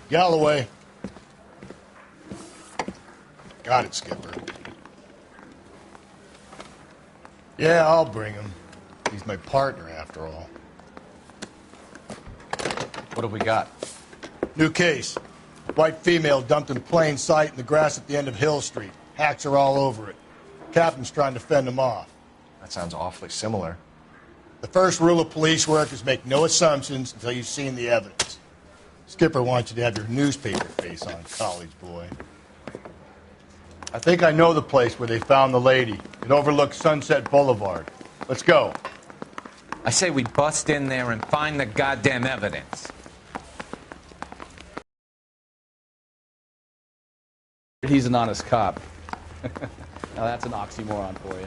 Galloway. Got it, Skipper. Yeah, I'll bring him. He's my partner, after all. What have we got? New case. White female dumped in plain sight in the grass at the end of Hill Street. Hacks are all over it. Captain's trying to fend them off. That sounds awfully similar. The first rule of police work is make no assumptions until you've seen the evidence. Skipper wants you to have your newspaper face on, college boy. I think I know the place where they found the lady. It overlooks Sunset Boulevard. Let's go. I say we bust in there and find the goddamn evidence. He's an honest cop. Now that's an oxymoron for you.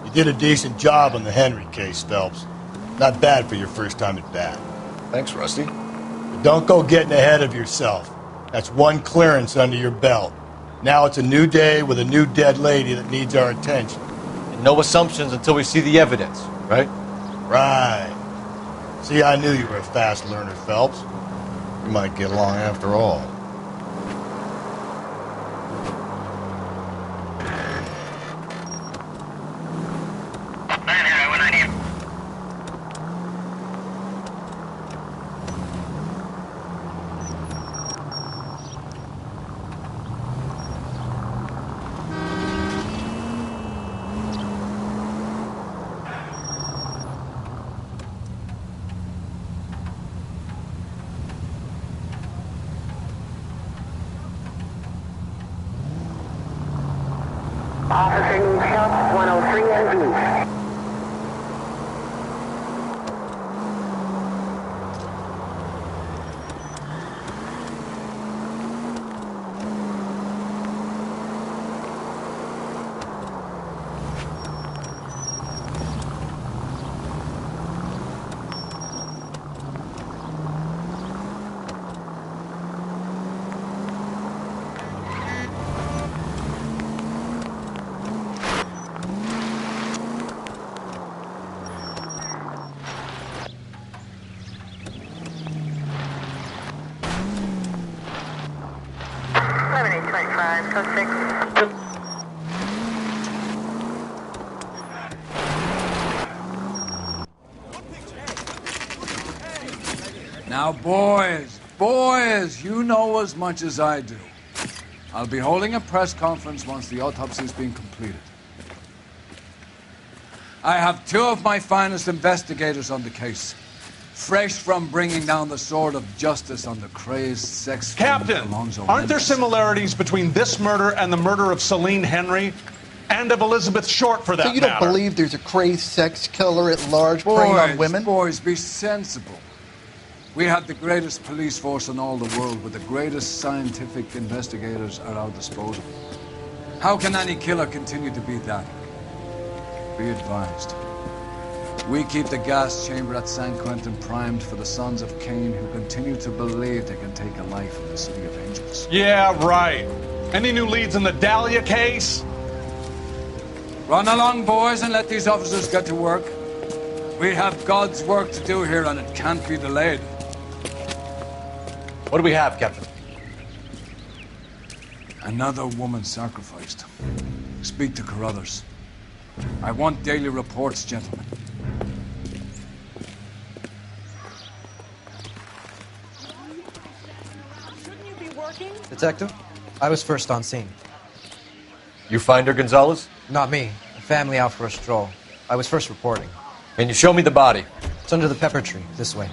You did a decent job on the Henry case, Phelps. Not bad for your first time at bat. Thanks, Rusty. But don't go getting ahead of yourself. That's one clearance under your belt. Now it's a new day with a new dead lady that needs our attention. And no assumptions until we see the evidence, right? Right. See, I knew you were a fast learner, Phelps. We might get along after all. Officer needs help, 103 and B. Now, boys, you know as much as I do. I'll be holding a press conference once the autopsy's been completed. I have two of my finest investigators on the case, fresh from bringing down the sword of justice on the crazed sex... Captain, aren't there similarities between this murder and the murder of Celine Henry? And of Elizabeth Short, for that matter? So you don't believe there's a crazed sex killer at large preying on women? Boys, be sensible. We have the greatest police force in all the world, with the greatest scientific investigators at our disposal. How can any killer continue to be that? Be advised. We keep the gas chamber at San Quentin primed for the sons of Cain who continue to believe they can take a life in the City of Angels. Yeah, right. Any new leads in the Dahlia case? Run along, boys, and let these officers get to work. We have God's work to do here, and it can't be delayed. What do we have, Captain? Another woman sacrificed. Speak to Carruthers. I want daily reports, gentlemen. Shouldn't you be working? Detective, I was first on scene. You find her, Gonzalez? Not me. A family out for a stroll. I was first reporting. Can you show me the body? It's under the pepper tree, this way.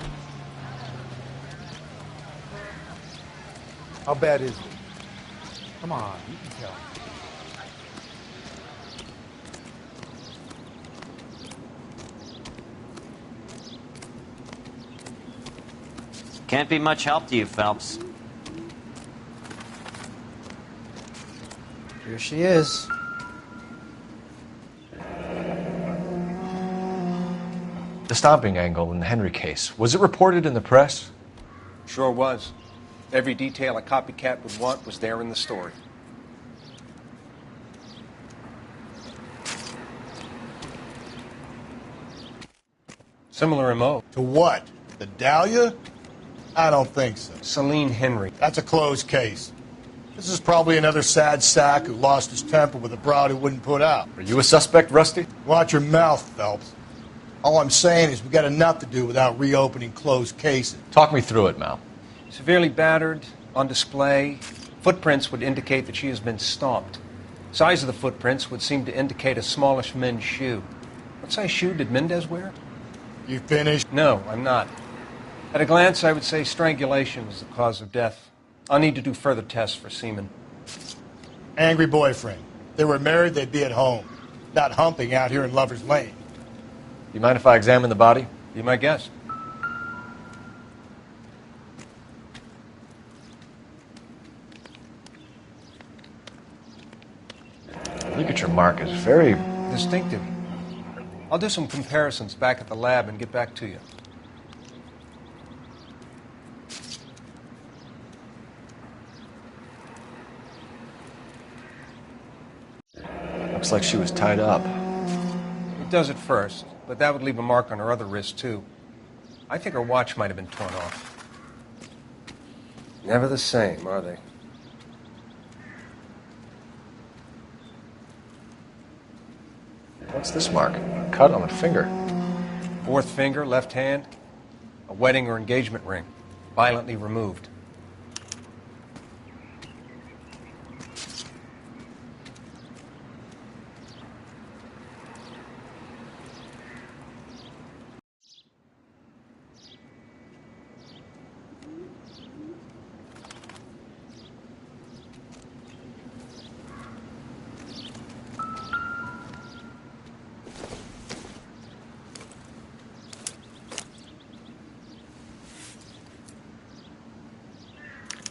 How bad is it? Come on, you can tell. Can't be much help to you, Phelps. Here she is. The stomping angle in the Henry case. Was it reported in the press? Sure was. Every detail a copycat would want was there in the story. Similar MO. To what? The Dahlia? I don't think so. Celine Henry. That's a closed case. This is probably another sad sack who lost his temper with a broad who wouldn't put out. Are you a suspect, Rusty? Watch your mouth, Phelps. All I'm saying is we got enough to do without reopening closed cases. Talk me through it, Mal. Severely battered, on display. Footprints would indicate that she has been stomped. Size of the footprints would seem to indicate a smallish men's shoe. What size shoe did Mendez wear? You finished? No, I'm not. At a glance, I would say strangulation was the cause of death. I'll need to do further tests for semen. Angry boyfriend. If they were married, they'd be at home. Not humping out here in Lover's Lane. You mind if I examine the body? Be my guest. Ligature mark is very distinctive. I'll do some comparisons back at the lab and get back to you. Looks like she was tied up. It does at first, but that would leave a mark on her other wrist, too. I think her watch might have been torn off. Never the same, are they? What's this mark? Cut on a finger. Fourth finger, left hand. A wedding or engagement ring. Violently removed.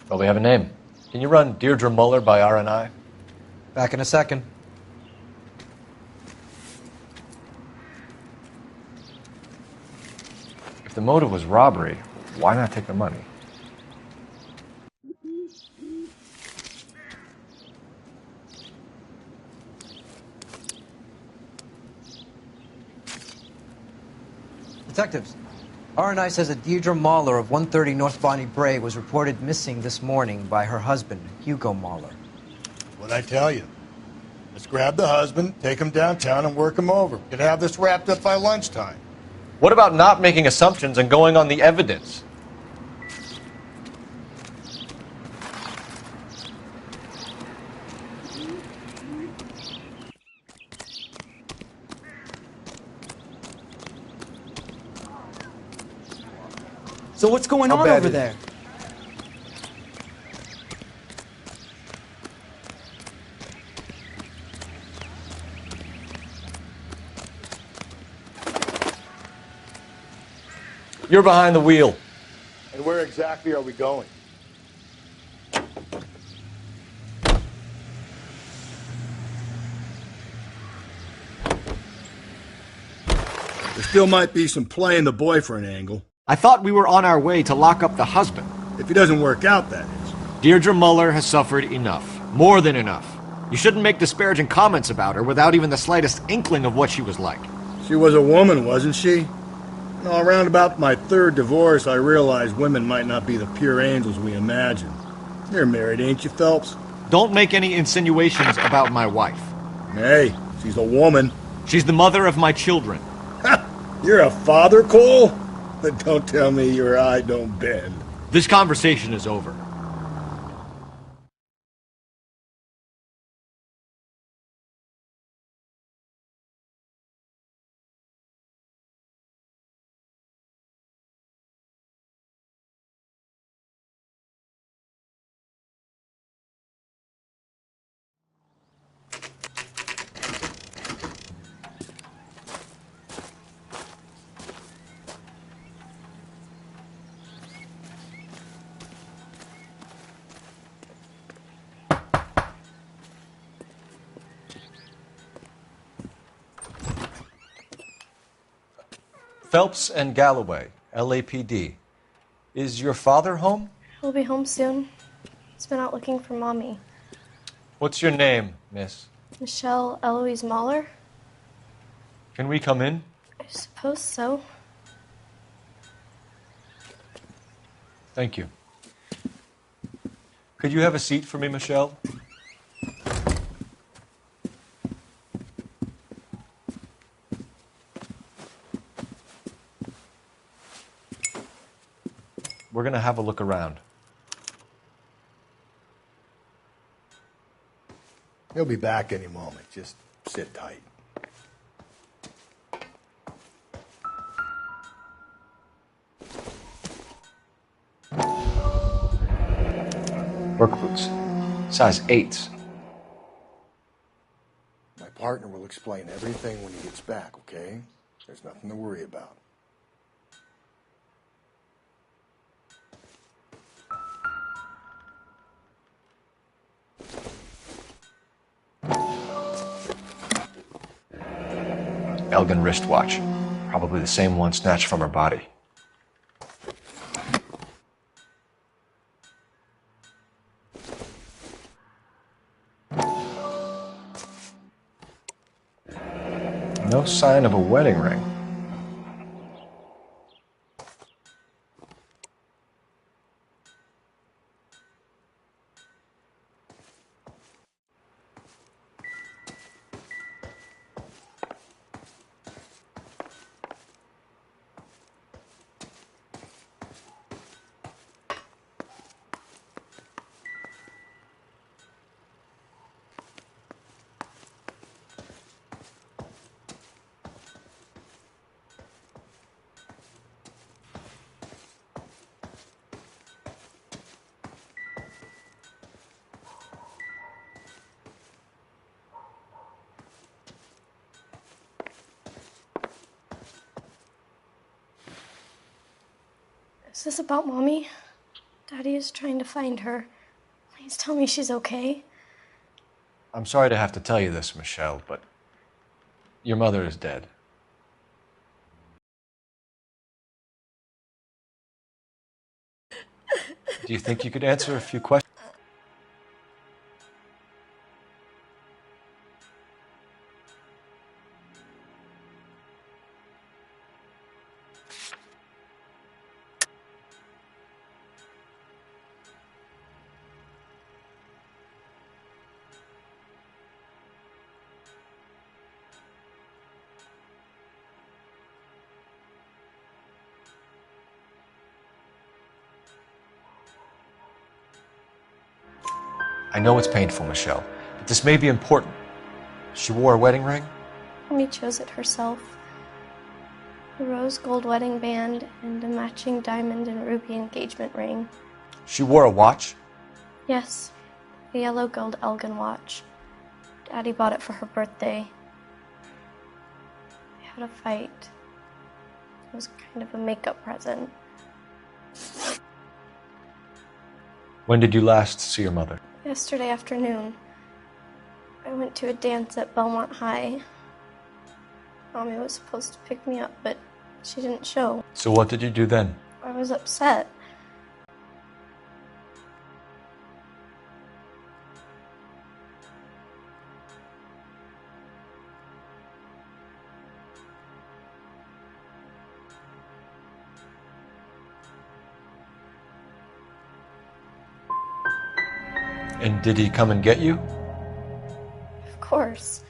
Well, we have a name. Can you run Deirdre Muller by RNI? Back in a second. If the motive was robbery, why not take the money? Detectives, RNI says that Deirdre Mahler of 130 North Bonnie Bray was reported missing this morning by her husband, Hugo Mahler. What'd I tell you? Let's grab the husband, take him downtown, and work him over. We could have this wrapped up by lunchtime. What about not making assumptions and going on the evidence? So what's going on over there? You're behind the wheel. And where exactly are we going? There still might be some play in the boyfriend angle. I thought we were on our way to lock up the husband. If he doesn't work out, that is. Deirdre Muller has suffered enough. More than enough. You shouldn't make disparaging comments about her without even the slightest inkling of what she was like. She was a woman, wasn't she? No, around about my third divorce, I realized women might not be the pure angels we imagine. You're married, ain't you, Phelps? Don't make any insinuations about my wife. Hey, she's a woman. She's the mother of my children. You're a father, Cole? But don't tell me your eye don't bend. This conversation is over. Phelps and Galloway, LAPD. Is your father home? He'll be home soon. He's been out looking for Mommy. What's your name, miss? Michelle Eloise Mahler? Can we come in? I suppose so. Thank you. Could you have a seat for me, Michelle? We're going to have a look around. He'll be back any moment. Just sit tight. Work boots. Size 8s. My partner will explain everything when he gets back, okay? There's nothing to worry about. Elgin wristwatch. Probably the same one snatched from her body. No sign of a wedding ring. Is this about Mommy? Daddy is trying to find her. Please tell me she's okay. I'm sorry to have to tell you this, Michelle, but your mother is dead. Do you think you could answer a few questions? I know it's painful, Michelle, but this may be important. She wore a wedding ring? Mommy chose it herself. A rose gold wedding band and a matching diamond and ruby engagement ring. She wore a watch? Yes, a yellow gold Elgin watch. Daddy bought it for her birthday. We had a fight. It was kind of a makeup present. When did you last see your mother? Yesterday afternoon. I went to a dance at Belmont High. Mommy was supposed to pick me up, but she didn't show. So what did you do then? I was upset. And did he come and get you? Of course.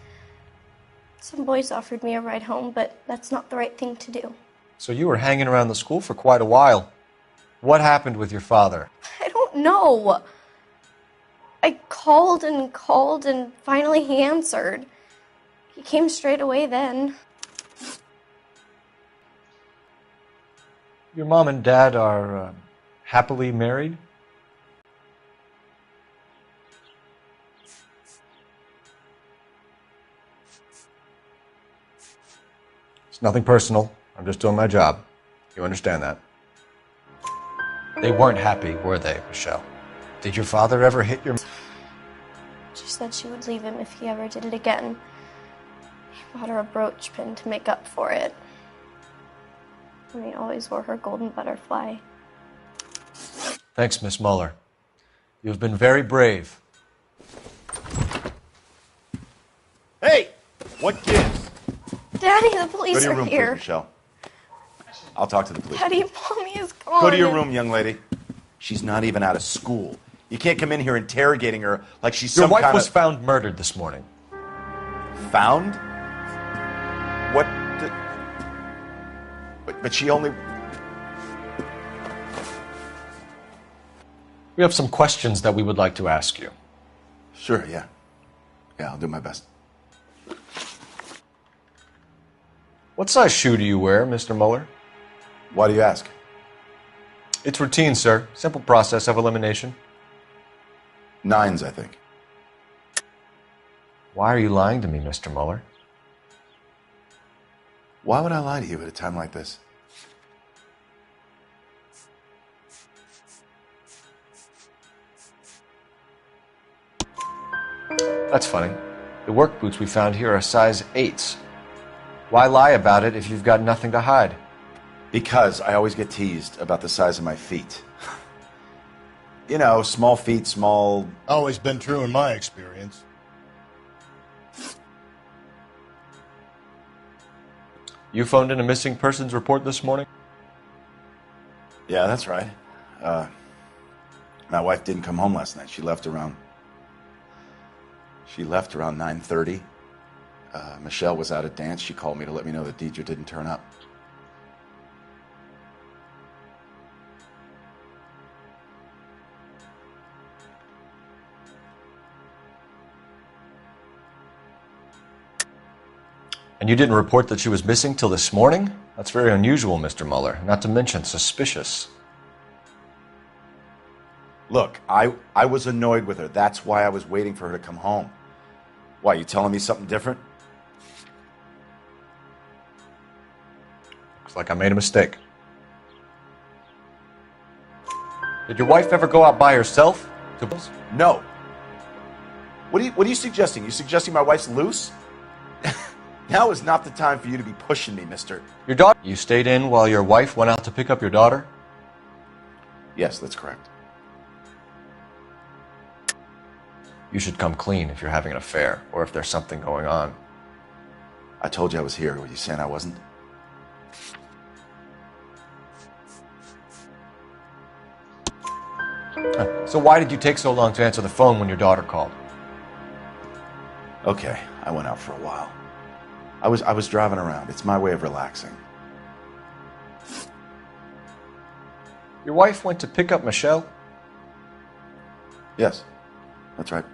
Some boys offered me a ride home, but that's not the right thing to do. So you were hanging around the school for quite a while. What happened with your father? I don't know. I called and finally he answered. He came straight away then. Your mom and dad are happily married? It's nothing personal. I'm just doing my job. You understand that? They weren't happy, were they, Michelle? Did your father ever hit your... She said she would leave him if he ever did it again. He bought her a brooch pin to make up for it. And he always wore her golden butterfly. Thanks, Miss Mueller. You've been very brave. Hey! What gives? Daddy, the police Go to your are room, here. please, Michelle. I'll talk to the police. Daddy, Mommy is gone. Go to your room, young lady. She's not even out of school. You can't come in here interrogating her like she's Your some wife kind was of... found murdered this morning. Found? What? But she only... We have some questions that we would like to ask you. Sure, yeah. Yeah, I'll do my best. What size shoe do you wear, Mr. Mueller? Why do you ask? It's routine, sir. Simple process of elimination. 9s, I think. Why are you lying to me, Mr. Mueller? Why would I lie to you at a time like this? That's funny. The work boots we found here are size 8s. Why lie about it if you've got nothing to hide? Because I always get teased about the size of my feet. You know, small feet, small... Always been true in my experience. You phoned in a missing persons report this morning? Yeah, that's right. My wife didn't come home last night. She left around 9:30. Michelle was out at dance. She called me to let me know that Deidre didn't turn up. And you didn't report that she was missing till this morning? That's very unusual, Mr. Mueller. Not to mention suspicious. Look, I was annoyed with her. That's why I was waiting for her to come home. Why, you telling me something different? Looks like I made a mistake. Did your wife ever go out by herself? No. What are you suggesting? You suggesting my wife's loose? Now is not the time for you to be pushing me, mister. Your daughter? You stayed in while your wife went out to pick up your daughter? Yes, that's correct. You should come clean if you're having an affair, or if there's something going on. I told you I was here. Were you saying I wasn't? So why did you take so long to answer the phone when your daughter called? Okay, I went out for a while. I was driving around. It's my way of relaxing. Your wife went to pick up Michelle? Yes, that's right.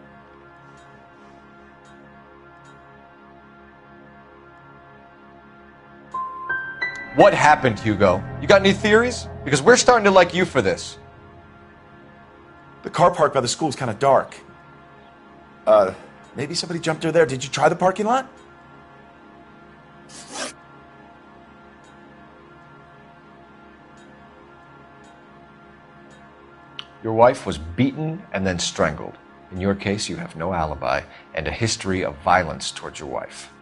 What happened, Hugo? You got any theories? Because we're starting to like you for this. The car park by the school is kind of dark. Maybe somebody jumped her there. Did you try the parking lot? Your wife was beaten and then strangled. In your case, you have no alibi and a history of violence towards your wife.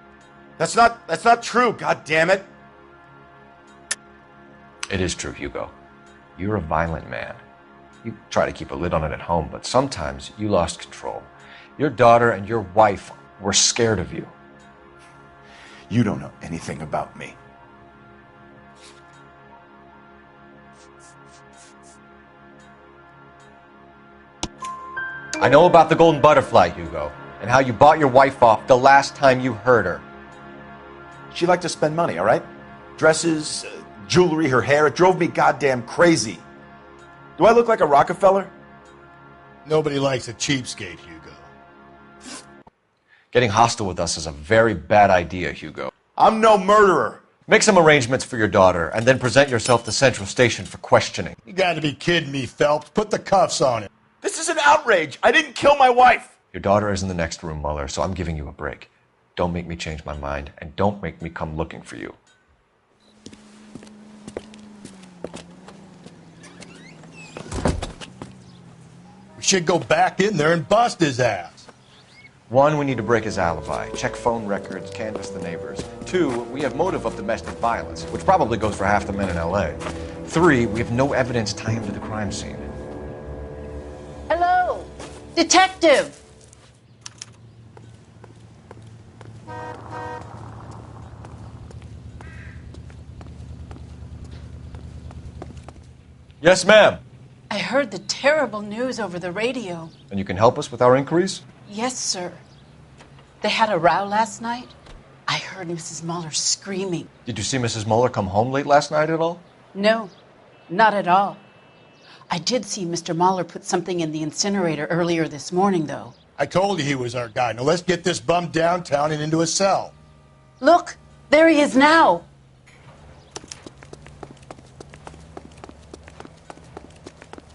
That's not true, God damn it. It is true, Hugo. You're a violent man. You try to keep a lid on it at home, but sometimes you lost control. Your daughter and your wife were scared of you. You don't know anything about me. I know about the golden butterfly, Hugo, and how you bought your wife off the last time you heard her. She liked to spend money, all right? Dresses, jewelry, her hair. It drove me goddamn crazy. Do I look like a Rockefeller? Nobody likes a cheapskate, Hugo. Getting hostile with us is a very bad idea, Hugo. I'm no murderer. Make some arrangements for your daughter, and then present yourself to Central Station for questioning. You gotta be kidding me, Phelps. Put the cuffs on him. This is an outrage. I didn't kill my wife. Your daughter is in the next room, Mueller, so I'm giving you a break. Don't make me change my mind, and don't make me come looking for you. We should go back in there and bust his ass. 1, we need to break his alibi. Check phone records, canvass the neighbors. 2, we have motive of domestic violence, which probably goes for half the men in L.A. 3, we have no evidence tying him to the crime scene. Hello, detective. Yes, ma'am. I heard the terrible news over the radio. And you can help us with our inquiries? Yes, sir. They had a row last night. I heard Mrs. Mueller screaming. Did you see Mrs. Mueller come home late last night at all? No, not at all. I did see Mr. Mueller put something in the incinerator earlier this morning, though. I told you he was our guy. Now let's get this bum downtown and into a cell. Look, there he is now.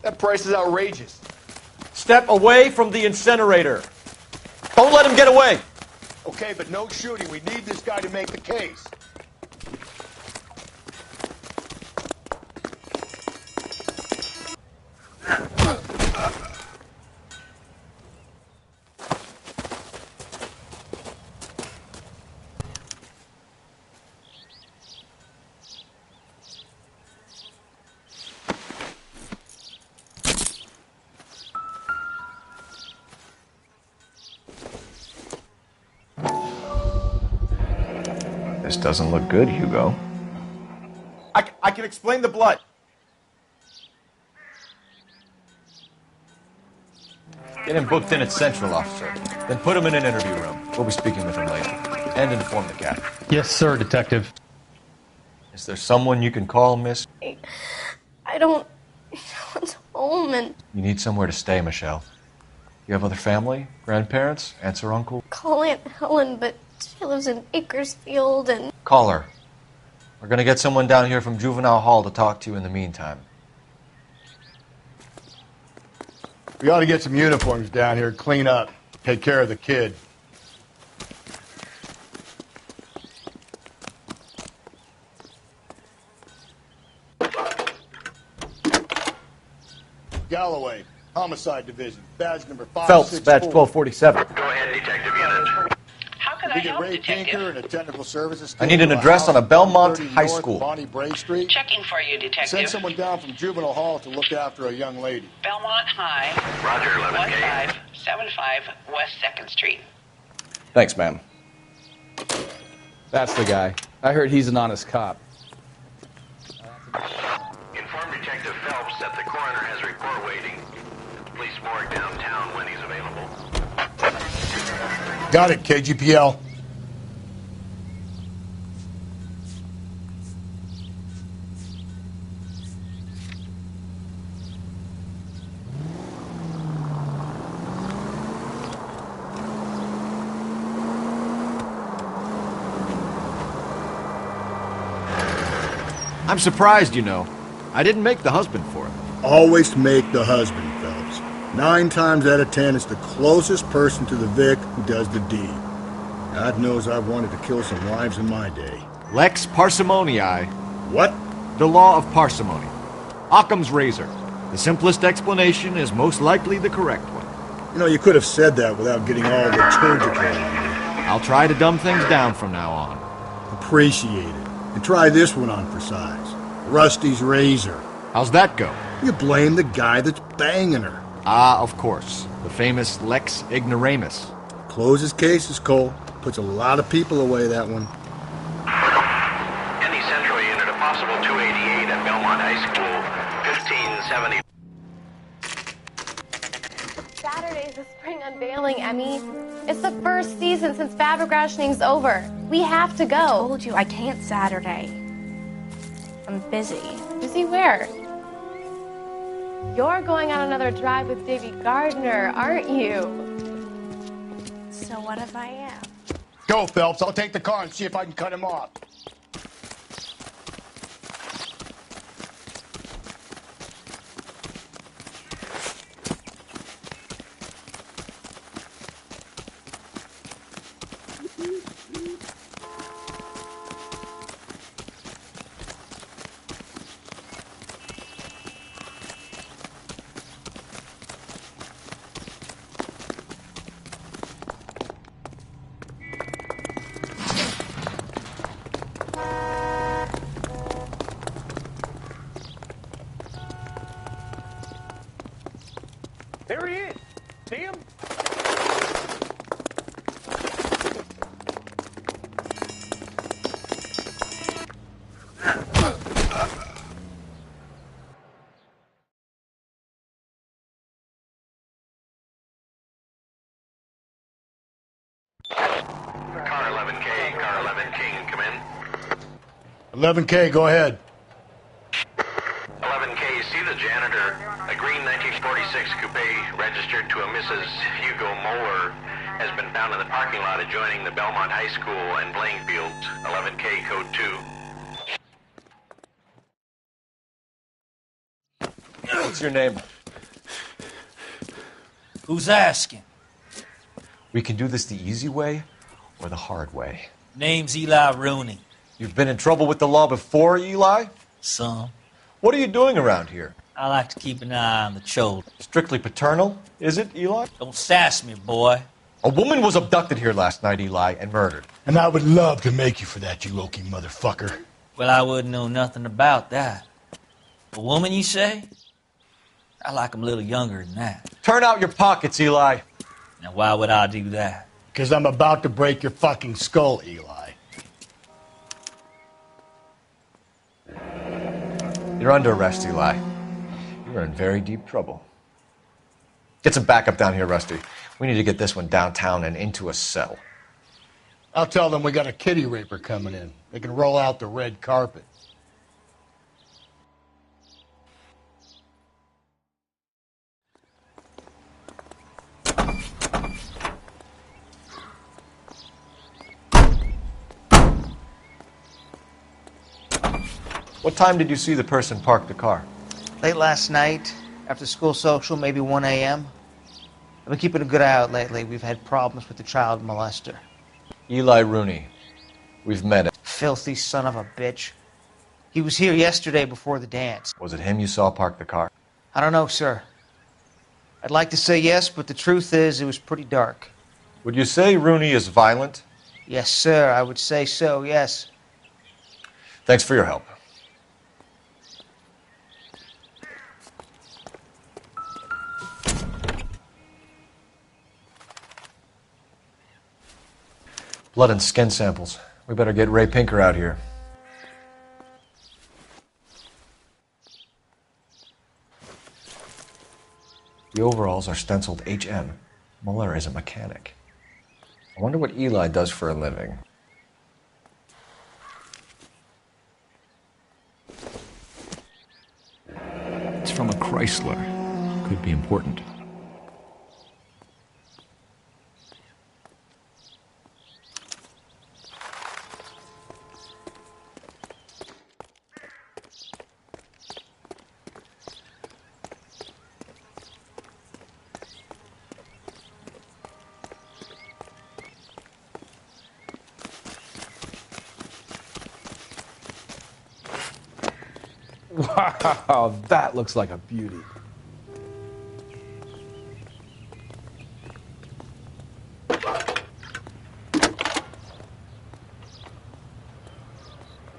That price is outrageous. Step away from the incinerator. Don't let him get away. Okay, but no shooting. We need this guy to make the case. This doesn't look good, Hugo. I can explain the blood. Get him booked in at Central, officer. Then put him in an interview room. We'll be speaking with him later. And inform the captain. Yes, sir, detective. Is there someone you can call, miss? I don't... No one's home and... You need somewhere to stay, Michelle. You have other family? Grandparents? Aunts or uncle? Call Aunt Helen, but she lives in Bakersfield and... Call her. We're going to get someone down here from Juvenile Hall to talk to you in the meantime. We ought to get some uniforms down here, clean up, take care of the kid. Galloway, Homicide Division, badge number 564. Phelps, badge 1247. Go ahead, detective unit. How can I We get help, Ray detective? Tinker and a technical services. I need an team address to a on a house Belmont 130 High North School. Bonnie Bray Street. Checking for you, detective. Send someone down from Juvenile Hall to look after a young lady. Belmont High. Roger, 11K. 1575 West 2nd Street. Thanks, ma'am. That's the guy. I heard he's an honest cop. Inform Detective Phelps that the coroner has a report waiting at the police morgue downtown when he's available. Got it, KGPL. I'm surprised, you know. I didn't make the husband for him. Always make the husband, Phelps. 9 times out of 10, it's the closest person to the Vic who does the deed. God knows I've wanted to kill some wives in my day. Lex parsimoniae. What? The law of parsimony. Occam's razor. The simplest explanation is most likely the correct one. You know, you could have said that without getting all liturgical on me. I'll try to dumb things down from now on. Appreciate it. And try this one on for size. Rusty's razor. How's that go? You blame the guy that's banging her. Ah, of course. The famous Lex Ignoramus. Closes cases, Cole. Puts a lot of people away, that one. Any Central unit, a possible 288 at Belmont High School, 1570. Saturday's the spring unveiling, Emmy. It's the first season since fabric rationing's over. We have to go. I told you I can't Saturday. I'm busy. Busy where? You're going on another drive with Davy Gardner, aren't you? So what if I am? Go, Phelps. I'll take the car and see if I can cut him off. There he is. See him? Car 11K, car 11 King, come in. 11K, go ahead. 11K, see the janitor. A green 1946 coupe registered to a Mrs. Hugo Moeller has been found in the parking lot adjoining the Belmont High School and playing fields. 11K, code 2. What's your name? Who's asking? We can do this the easy way or the hard way. Name's Eli Rooney. You've been in trouble with the law before, Eli? Some. What are you doing around here? I like to keep an eye on the children. Strictly paternal, is it, Eli? Don't sass me, boy. A woman was abducted here last night, Eli, and murdered. And I would love to make you for that, you Okie motherfucker. Well, I wouldn't know nothing about that. A woman, you say? I like 'em a little younger than that. Turn out your pockets, Eli. Now, why would I do that? Because I'm about to break your fucking skull, Eli. You're under arrest, Eli. You're in very deep trouble. Get some backup down here, Rusty. We need to get this one downtown and into a cell. I'll tell them we got a kitty raper coming in. They can roll out the red carpet. What time did you see the person park the car? Late last night, after school social, maybe 1 a.m. I've been keeping a good eye out lately. We've had problems with the child molester. Eli Rooney. We've met him. Filthy son of a bitch. He was here yesterday before the dance. Was it him you saw park the car? I don't know, sir. I'd like to say yes, but the truth is it was pretty dark. Would you say Rooney is violent? Yes, sir. I would say so, yes. Thanks for your help. Blood and skin samples. We better get Ray Pinker out here. The overalls are stenciled HM. Muller is a mechanic. I wonder what Eli does for a living. It's from a Chrysler. Could be important. Wow, that looks like a beauty.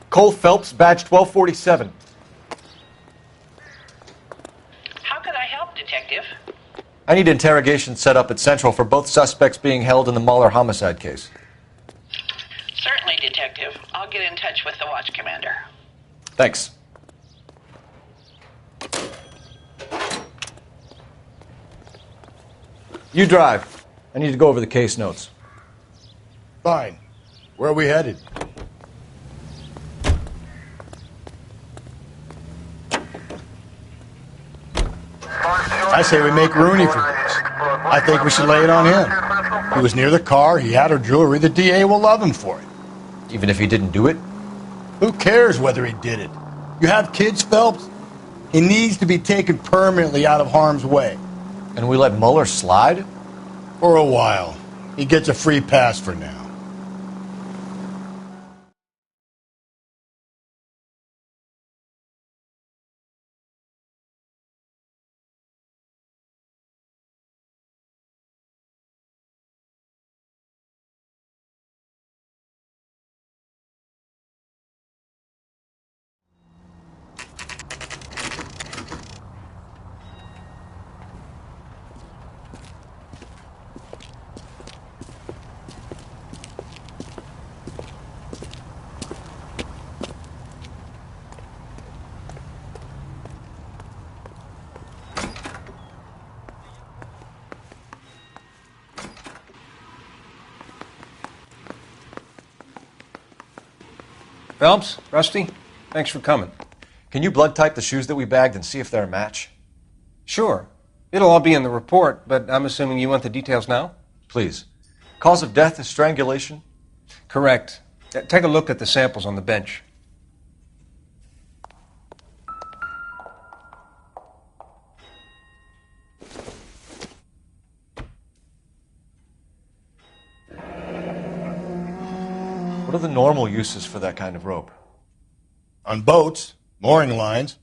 Cole Phelps, badge 1247. How could I help, Detective? I need interrogation set up at Central for both suspects being held in the Muller homicide case. Certainly, Detective. I'll get in touch with the watch commander. Thanks. You drive. I need to go over the case notes. Fine. Where are we headed? I say we make Rooney for this. I think we should lay it on him. He was near the car, he had her jewelry, the DA will love him for it. Even if he didn't do it? Who cares whether he did it? You have kids, Phelps? He needs to be taken permanently out of harm's way. And we let Mueller slide? For a while. He gets a free pass for now. Phelps, Rusty, thanks for coming. Can you blood type the shoes that we bagged and see if they're a match? Sure. It'll all be in the report, but I'm assuming you want the details now? Please. Cause of death is strangulation? Correct. Take a look at the samples on the bench. What are the normal uses for that kind of rope? On boats, mooring lines.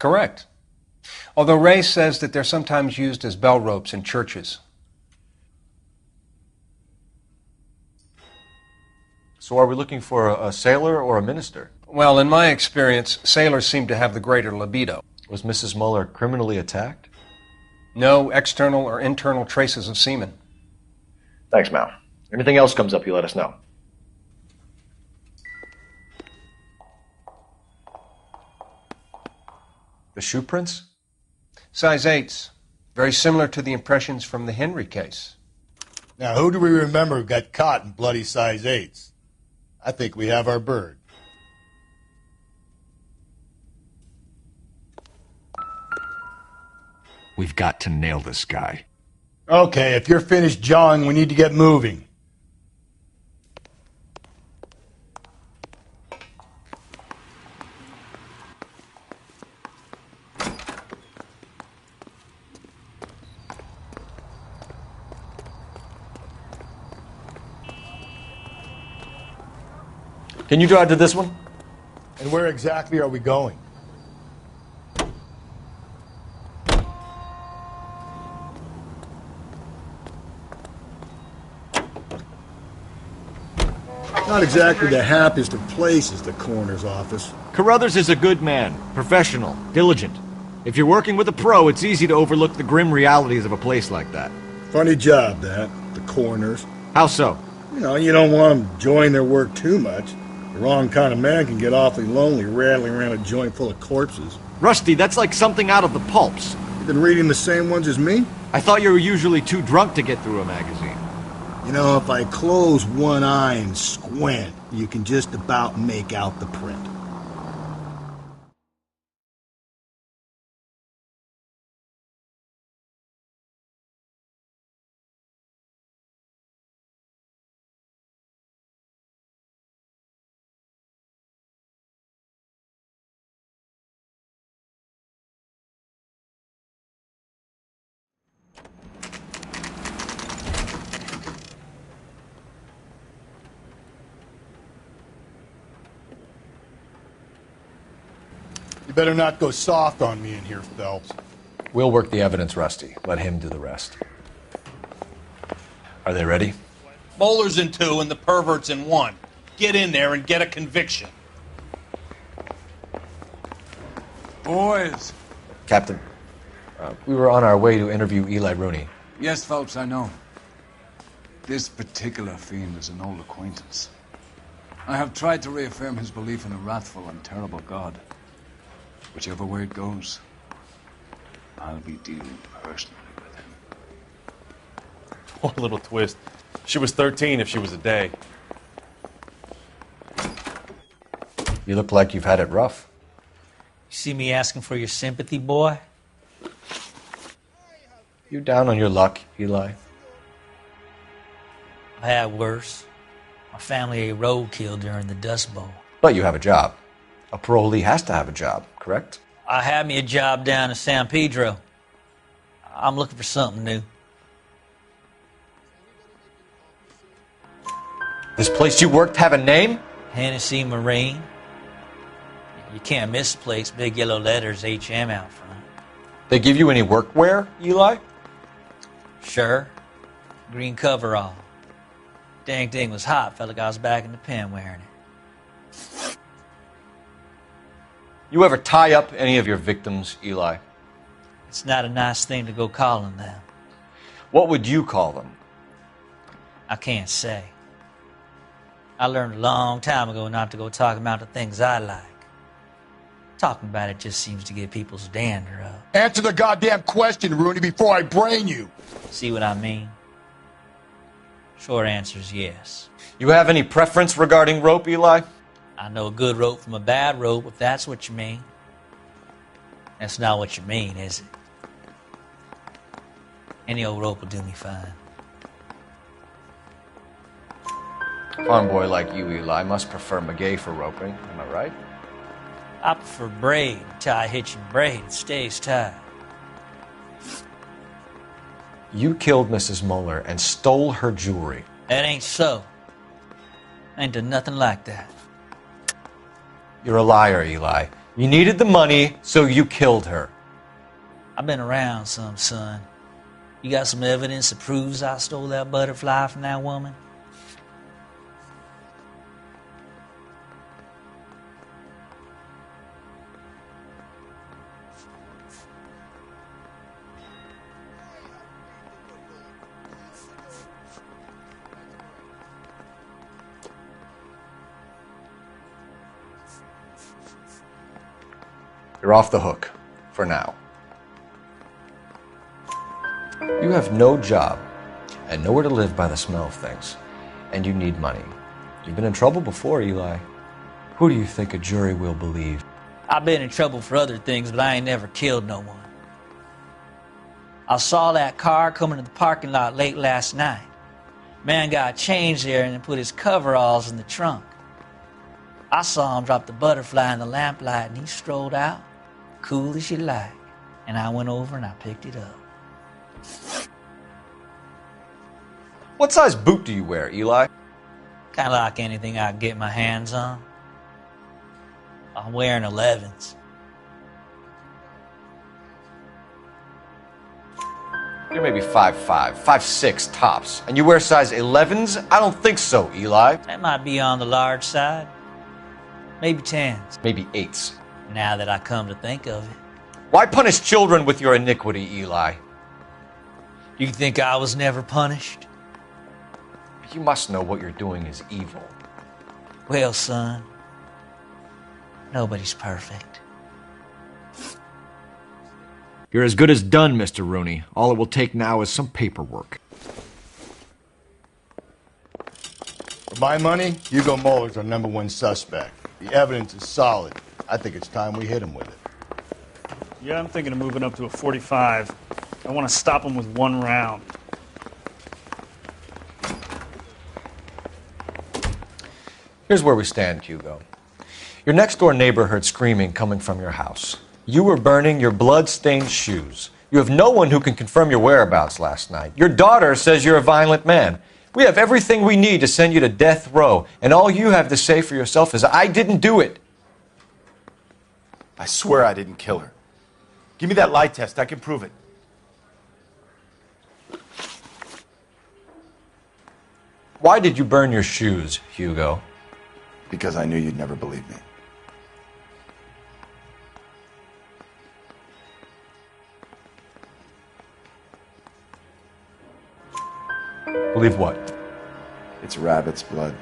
Correct. Although Ray says that they're sometimes used as bell ropes in churches. So are we looking for a sailor or a minister? Well, in my experience, sailors seem to have the greater libido. Was Mrs. Mueller criminally attacked? No external or internal traces of semen. Thanks, Mal. Anything else comes up, you let us know. The shoe prints? Size 8s. Very similar to the impressions from the Henry case. Now, who do we remember got caught in bloody size 8s? I think we have our bird. We've got to nail this guy. Okay, if you're finished jawing, we need to get moving. Can you drive to this one? And where exactly are we going? Not exactly the happiest of places, the coroner's office. Carruthers is a good man, professional, diligent. If you're working with a pro, it's easy to overlook the grim realities of a place like that. Funny job, that, the coroner's. How so? You don't want them enjoying their work too much. The wrong kind of man can get awfully lonely rattling around a joint full of corpses. Rusty, that's like something out of the pulps. You've been reading the same ones as me? I thought you were usually too drunk to get through a magazine. If I close one eye and squint, you can just about make out the print. You better not go soft on me in here, Phelps. We'll work the evidence, Rusty. Let him do the rest. Are they ready? Bowler's in 2 and the pervert's in 1. Get in there and get a conviction. Boys. Captain, we were on our way to interview Eli Rooney. Yes, Phelps, I know. This particular fiend is an old acquaintance. I have tried to reaffirm his belief in a wrathful and terrible God. Whichever way it goes, I'll be dealing personally with him. One little twist. She was 13 if she was a day. You look like you've had it rough. You see me asking for your sympathy, boy? You down on your luck, Eli? I had worse. My family ate roadkill during the Dust Bowl. But you have a job. A parolee has to have a job, correct? I had me a job down in San Pedro. I'm looking for something new. This place you worked have a name? Hennessy Marine. You can't miss the place. Big yellow letters, HM out front. They give you any workwear, Eli? Sure. Green coverall. Dang thing was hot. Felt like I was back in the pen wearing it. You ever tie up any of your victims, Eli? It's not a nice thing to go calling them. What would you call them? I can't say. I learned a long time ago not to go talking about the things I like. Talking about it just seems to get people's dander up. Answer the goddamn question, Rooney, before I brain you. See what I mean? Short answer is yes. You have any preference regarding rope, Eli? I know a good rope from a bad rope, if that's what you mean. That's not what you mean, is it? Any old rope will do me fine. Farm boy like you, Eli, must prefer Magay for roping. Am I right? I prefer braid. Tie hitching braid. It stays tied. You killed Mrs. Muller and stole her jewelry. That ain't so. I ain't done nothing like that. You're a liar, Eli. You needed the money, so you killed her. I've been around some, son. You got some evidence that proves I stole that butterfly from that woman? You're off the hook, for now. You have no job and nowhere to live by the smell of things, and you need money. You've been in trouble before, Eli. Who do you think a jury will believe? I've been in trouble for other things, but I ain't never killed no one. I saw that car coming to the parking lot late last night. Man got changed there and then put his coveralls in the trunk. I saw him drop the butterfly in the lamplight and he strolled out, cool as you like. And I went over and I picked it up. What size boot do you wear, Eli? Kind of like anything I can get my hands on. I'm wearing 11s. You're maybe 5'5", 5'6", tops. And you wear size 11s? I don't think so, Eli. That might be on the large side. Maybe 10s. Maybe 8s. Now that I come to think of it. Why punish children with your iniquity, Eli? You think I was never punished? You must know what you're doing is evil. Well, son, nobody's perfect. You're as good as done, Mr. Rooney. All it will take now is some paperwork. For my money, Hugo Muller's our #1 suspect. The evidence is solid. I think it's time we hit him with it. Yeah, I'm thinking of moving up to a 45. I want to stop him with one round. Here's where we stand, Hugo. Your next-door neighbor heard screaming coming from your house. You were burning your blood-stained shoes. You have no one who can confirm your whereabouts last night. Your daughter says you're a violent man. We have everything we need to send you to death row, and all you have to say for yourself is, I didn't do it. I swear I didn't kill her. Give me that lie test. I can prove it. Why did you burn your shoes, Hugo? Because I knew you'd never believe me. Believe what? It's rabbit's blood.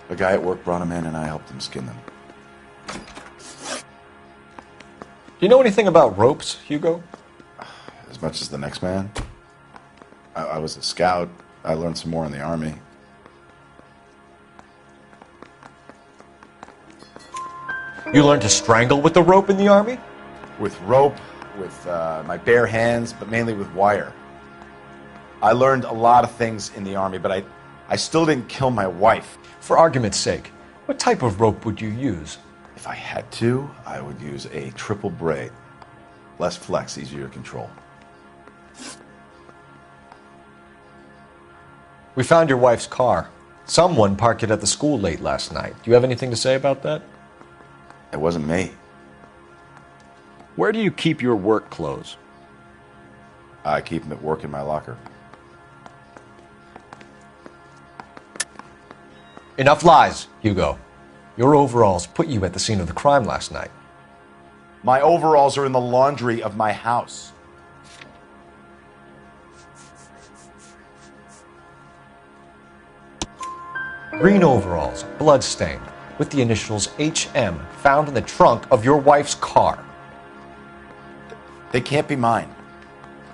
A guy at work brought him in and I helped him skin them. Do you know anything about ropes, Hugo? As much as the next man. I was a scout. I learned some more in the Army. You learned to strangle with the rope in the Army? With rope, with my bare hands, but mainly with wire. I learned a lot of things in the Army, but I still didn't kill my wife. For argument's sake, what type of rope would you use? If I had to, I would use a triple braid. Less flex, easier to control. We found your wife's car. Someone parked it at the school late last night. Do you have anything to say about that? It wasn't me. Where do you keep your work clothes? I keep them at work in my locker. Enough lies, Hugo. Your overalls put you at the scene of the crime last night. My overalls are in the laundry of my house. Green overalls, bloodstained, with the initials HM found in the trunk of your wife's car. They can't be mine.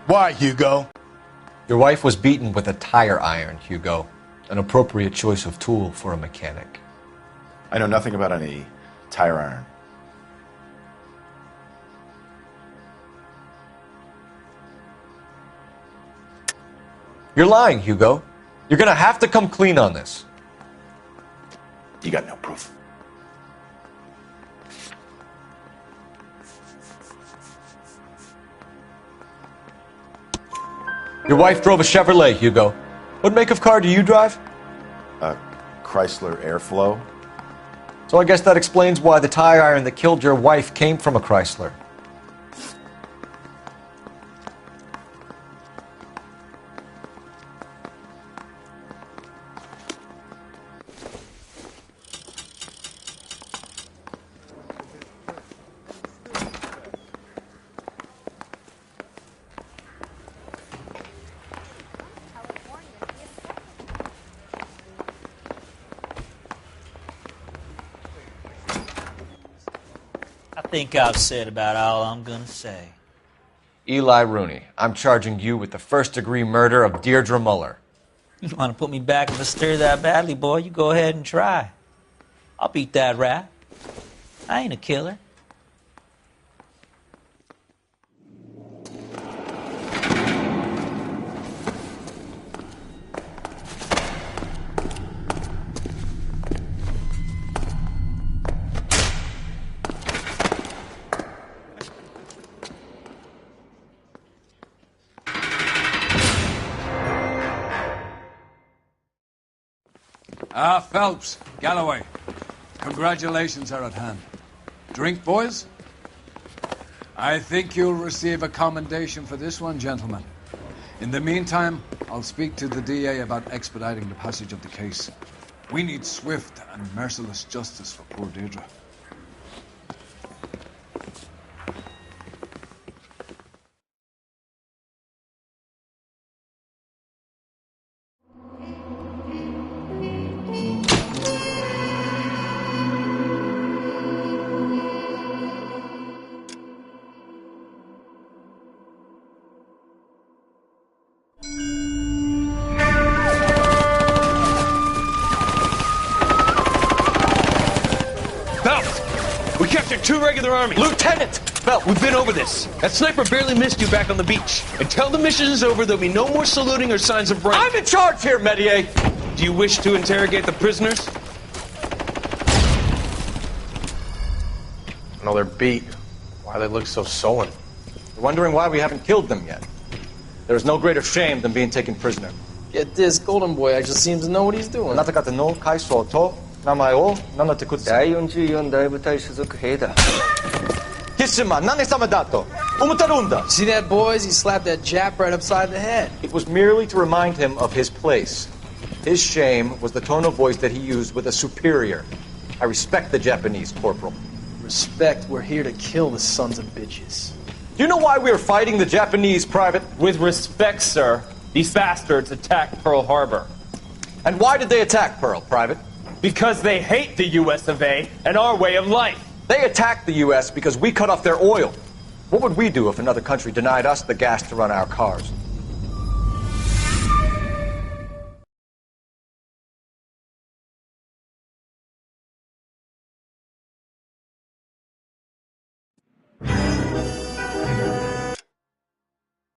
Why, Hugo? Your wife was beaten with a tire iron, Hugo. An appropriate choice of tool for a mechanic. I know nothing about any tire iron. You're lying, Hugo. You're gonna have to come clean on this. You got no proof. Your wife drove a Chevrolet, Hugo. What make of car do you drive? A Chrysler Airflow. So I guess that explains why the tire iron that killed your wife came from a Chrysler. I think I've said about all I'm gonna say. Eli Rooney, I'm charging you with the first-degree murder of Deirdre Muller. You want to put me back in the stir that badly, boy? You go ahead and try. I'll beat that rap. I ain't a killer. Phelps, Galloway, congratulations are at hand. Drink, boys? I think you'll receive a commendation for this one, gentlemen. In the meantime, I'll speak to the DA about expediting the passage of the case. We need swift and merciless justice for poor Deirdre. Two regular army. Lieutenant! Well, we've been over this. That sniper barely missed you back on the beach. Until the mission is over, there'll be no more saluting or signs of rank. I'm in charge here, Medier! Do you wish to interrogate the prisoners? No, they're beat. Why they look so sullen? You're wondering why we haven't killed them yet. There is no greater shame than being taken prisoner. Yet this golden boy actually seems to know what he's doing. あなた方の階層と名前を名乗ってください。第44大部隊所属兵だ。See that, boys? He slapped that Jap right upside the head. It was merely to remind him of his place. His shame was the tone of voice that he used with a superior. I respect the Japanese, Corporal. Respect, we're here to kill the sons of bitches. Do you know why we are fighting the Japanese, Private? With respect, sir, these bastards attacked Pearl Harbor. And why did they attack Pearl, Private? Because they hate the US of A and our way of life. They attacked the U.S. because we cut off their oil. What would we do if another country denied us the gas to run our cars?